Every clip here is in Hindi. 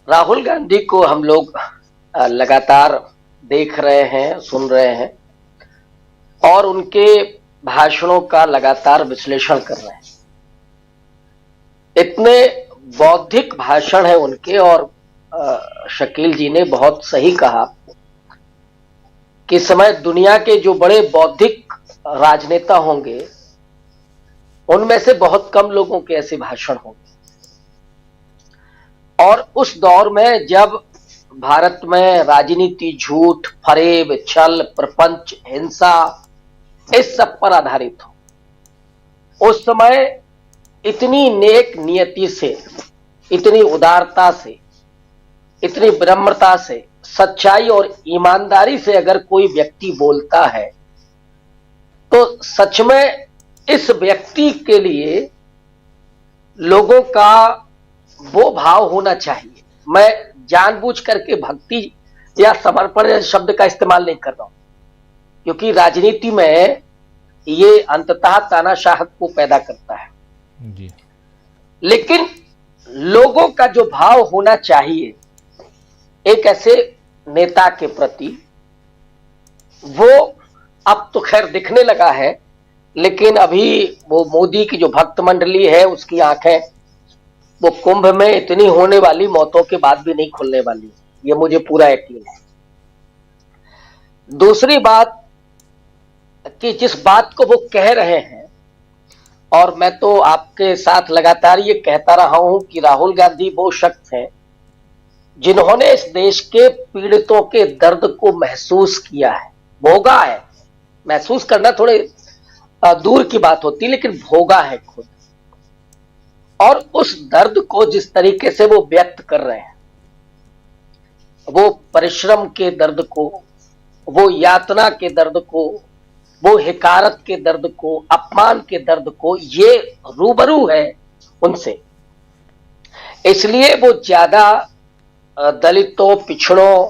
राहुल गांधी को हम लोग लगातार देख रहे हैं, सुन रहे हैं और उनके भाषणों का लगातार विश्लेषण कर रहे हैं। इतने बौद्धिक भाषण है उनके और शकील जी ने बहुत सही कहा कि इस समय दुनिया के जो बड़े बौद्धिक राजनेता होंगे उनमें से बहुत कम लोगों के ऐसे भाषण होंगे। और उस दौर में जब भारत में राजनीति झूठ, फरेब, छल, प्रपंच, हिंसा इस सब पर आधारित हो, उस समय इतनी नेक नियति से, इतनी उदारता से, इतनी विनम्रता से, सच्चाई और ईमानदारी से अगर कोई व्यक्ति बोलता है तो सच में इस व्यक्ति के लिए लोगों का वो भाव होना चाहिए। मैं जानबूझ करके भक्ति या समर्पण शब्द का इस्तेमाल नहीं कर रहा हूं, क्योंकि राजनीति में ये अंततः तानाशाह को पैदा करता है जी। लेकिन लोगों का जो भाव होना चाहिए एक ऐसे नेता के प्रति, वो अब तो खैर दिखने लगा है, लेकिन अभी वो मोदी की जो भक्त मंडली है उसकी आंखें वो कुंभ में इतनी होने वाली मौतों के बाद भी नहीं खुलने वाली, ये मुझे पूरा यकीन है। दूसरी बात कि जिस बात को वो कह रहे हैं, और मैं तो आपके साथ लगातार ये कहता रहा हूं कि राहुल गांधी वो शख्स हैं जिन्होंने इस देश के पीड़ितों के दर्द को महसूस किया है, भोगा है। महसूस करना थोड़े दूर की बात होती, लेकिन भोगा है खुद। और उस दर्द को जिस तरीके से वो व्यक्त कर रहे हैं, वो परिश्रम के दर्द को, वो यातना के दर्द को, वो हिकारत के दर्द को, अपमान के दर्द को, ये रूबरू है उनसे। इसलिए वो ज्यादा दलितों, पिछड़ों,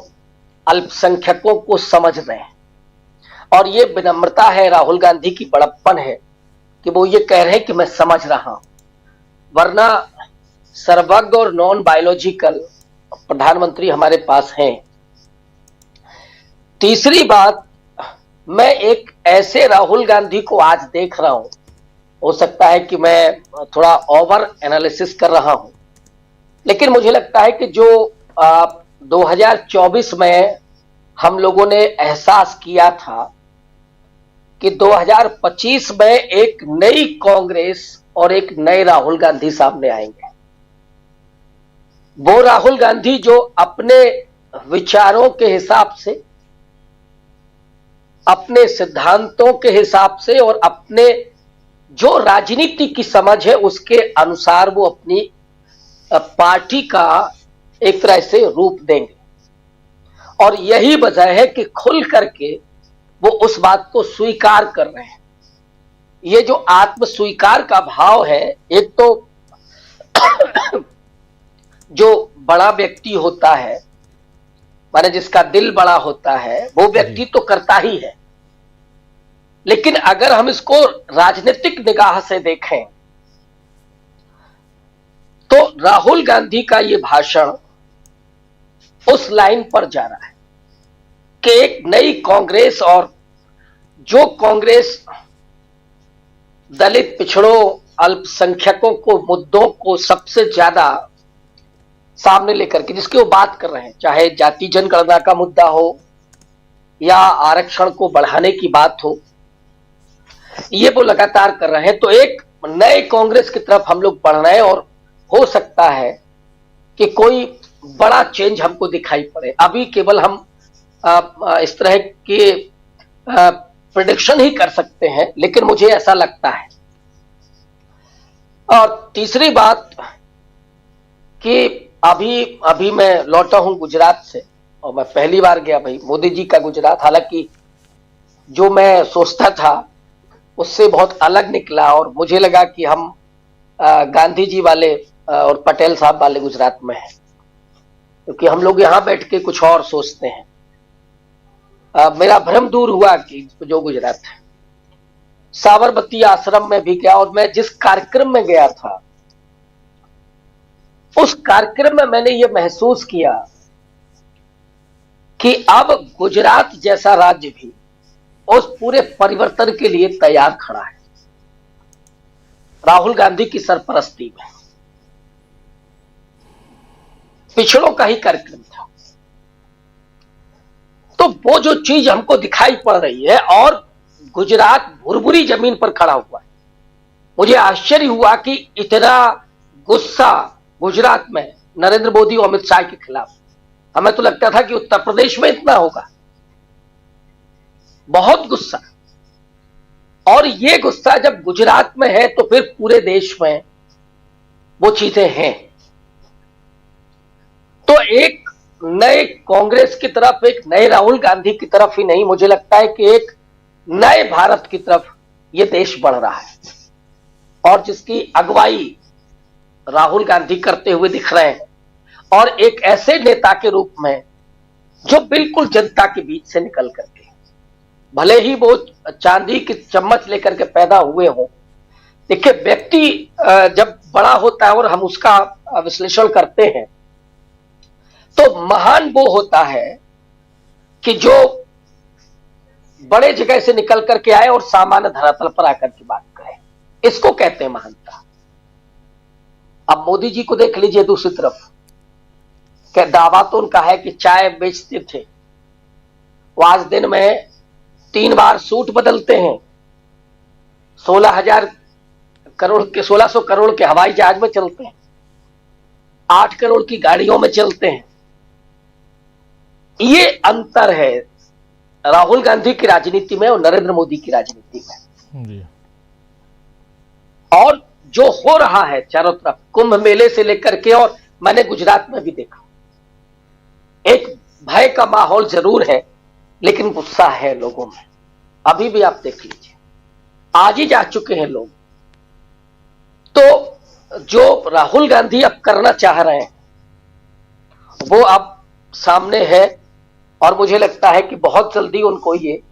अल्पसंख्यकों को समझ रहे हैं। और ये विनम्रता है राहुल गांधी की, बड़प्पन है कि वो ये कह रहे हैं कि मैं समझ रहा हूं। वरना सर्वज्ञ और नॉन बायोलॉजिकल प्रधानमंत्री हमारे पास हैं। तीसरी बात, मैं एक ऐसे राहुल गांधी को आज देख रहा हूं, हो सकता है कि मैं थोड़ा ओवर एनालिसिस कर रहा हूं, लेकिन मुझे लगता है कि जो 2024 में हम लोगों ने एहसास किया था कि 2025 में एक नई कांग्रेस और एक नए राहुल गांधी सामने आएंगे। वो राहुल गांधी जो अपने विचारों के हिसाब से, अपने सिद्धांतों के हिसाब से और अपने जो राजनीति की समझ है उसके अनुसार वो अपनी पार्टी का एक तरह से रूप देंगे। और यही वजह है कि खुल करके वो उस बात को स्वीकार कर रहे हैं। ये जो आत्म स्वीकार का भाव है, एक तो जो बड़ा व्यक्ति होता है, माने जिसका दिल बड़ा होता है, वो व्यक्ति तो करता ही है, लेकिन अगर हम इसको राजनीतिक निगाह से देखें तो राहुल गांधी का ये भाषण उस लाइन पर जा रहा है कि एक नई कांग्रेस, और जो कांग्रेस दलित, पिछड़ों, अल्पसंख्यकों को, मुद्दों को सबसे ज्यादा सामने लेकर के जिसकी वो बात कर रहे हैं, चाहे जाति जनगणना का मुद्दा हो या आरक्षण को बढ़ाने की बात हो, ये वो लगातार कर रहे हैं। तो एक नए कांग्रेस की तरफ हम लोग बढ़ रहे हैं और हो सकता है कि कोई बड़ा चेंज हमको दिखाई पड़े। अभी केवल हम इस तरह के प्रेडिक्शन ही कर सकते हैं, लेकिन मुझे ऐसा लगता है। और तीसरी बात कि अभी मैं लौटा हूं गुजरात से, और मैं पहली बार गया भाई मोदी जी का गुजरात। हालांकि जो मैं सोचता था उससे बहुत अलग निकला, और मुझे लगा कि हम गांधी जी वाले और पटेल साहब वाले गुजरात में हैं, क्योंकि हम लोग यहां बैठ के कुछ और सोचते हैं। मेरा भ्रम दूर हुआ कि जो गुजरात है। साबरमती आश्रम में भी गया, और मैं जिस कार्यक्रम में गया था उस कार्यक्रम में मैंने ये महसूस किया कि अब गुजरात जैसा राज्य भी उस पूरे परिवर्तन के लिए तैयार खड़ा है, राहुल गांधी की सरपरस्ती में। पिछड़ों का ही कार्यक्रम था, तो वो जो चीज हमको दिखाई पड़ रही है, और गुजरात भुरभुरी जमीन पर खड़ा हुआ है। मुझे आश्चर्य हुआ कि इतना गुस्सा गुजरात में नरेंद्र मोदी और अमित शाह के खिलाफ। हमें तो लगता था कि उत्तर प्रदेश में इतना होगा, बहुत गुस्सा। और ये गुस्सा जब गुजरात में है तो फिर पूरे देश में वो चीजें हैं। तो एक नए कांग्रेस की तरफ, एक नए राहुल गांधी की तरफ ही नहीं, मुझे लगता है कि एक नए भारत की तरफ ये देश बढ़ रहा है, और जिसकी अगुवाई राहुल गांधी करते हुए दिख रहे हैं, और एक ऐसे नेता के रूप में जो बिल्कुल जनता के बीच से निकल करके, भले ही वो चांदी की चम्मच लेकर के पैदा हुए हों। देखिए, व्यक्ति जब बड़ा होता है और हम उसका विश्लेषण करते हैं, तो महान वो होता है कि जो बड़े जगह से निकल करके आए और सामान्य धरातल पर आकर की बात करें, इसको कहते हैं महानता। अब मोदी जी को देख लीजिए दूसरी तरफ, क्या दावा तो उनका है कि चाय बेचते थे, वो आज दिन में 3 बार सूट बदलते हैं, 1600 करोड़ के हवाई जहाज में चलते हैं, 8 करोड़ की गाड़ियों में चलते हैं। ये अंतर है राहुल गांधी की राजनीति में और नरेंद्र मोदी की राजनीति में जी। और जो हो रहा है चारों तरफ, कुंभ मेले से लेकर के, और मैंने गुजरात में भी देखा, एक भय का माहौल जरूर है, लेकिन गुस्सा है लोगों में। अभी भी आप देख लीजिए, आज ही जा चुके हैं लोग। तो जो राहुल गांधी अब करना चाह रहे हैं वो अब सामने है, और मुझे लगता है कि बहुत जल्दी उनको ये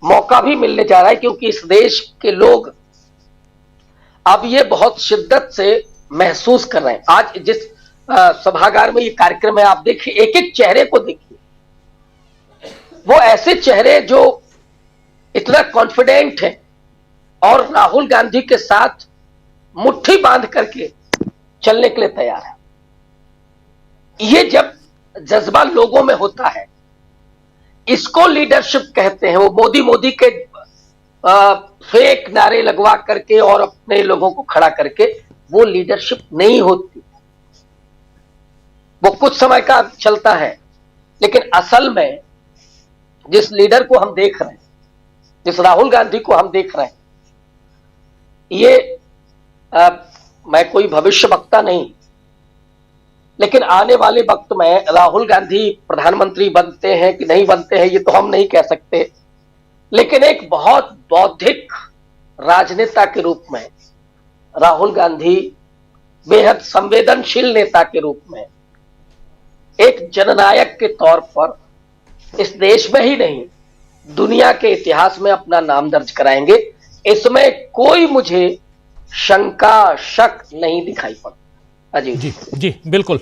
मौका भी मिलने जा रहा है, क्योंकि इस देश के लोग अब ये बहुत शिद्दत से महसूस कर रहे हैं। आज जिस सभागार में ये कार्यक्रम है, आप देखिए, एक एक चेहरे को देखिए, वो ऐसे चेहरे जो इतना कॉन्फिडेंट है और राहुल गांधी के साथ मुट्ठी बांध करके चलने के लिए तैयार है। ये जब जज्बा लोगों में होता है, इसको लीडरशिप कहते हैं। वो मोदी के फेक नारे लगवा करके और अपने लोगों को खड़ा करके वो लीडरशिप नहीं होती। वो कुछ समय का चलता है, लेकिन असल में जिस लीडर को हम देख रहे हैं, जिस राहुल गांधी को हम देख रहे हैं, ये मैं कोई भविष्य वक्ता नहीं, लेकिन आने वाले वक्त में राहुल गांधी प्रधानमंत्री बनते हैं कि नहीं बनते हैं, ये तो हम नहीं कह सकते, लेकिन एक बहुत बौद्धिक राजनेता के रूप में राहुल गांधी, बेहद संवेदनशील नेता के रूप में, एक जननायक के तौर पर इस देश में ही नहीं, दुनिया के इतिहास में अपना नाम दर्ज कराएंगे। इसमें कोई मुझे शंका, शक नहीं दिखाई पड़ता। जी, बिल्कुल।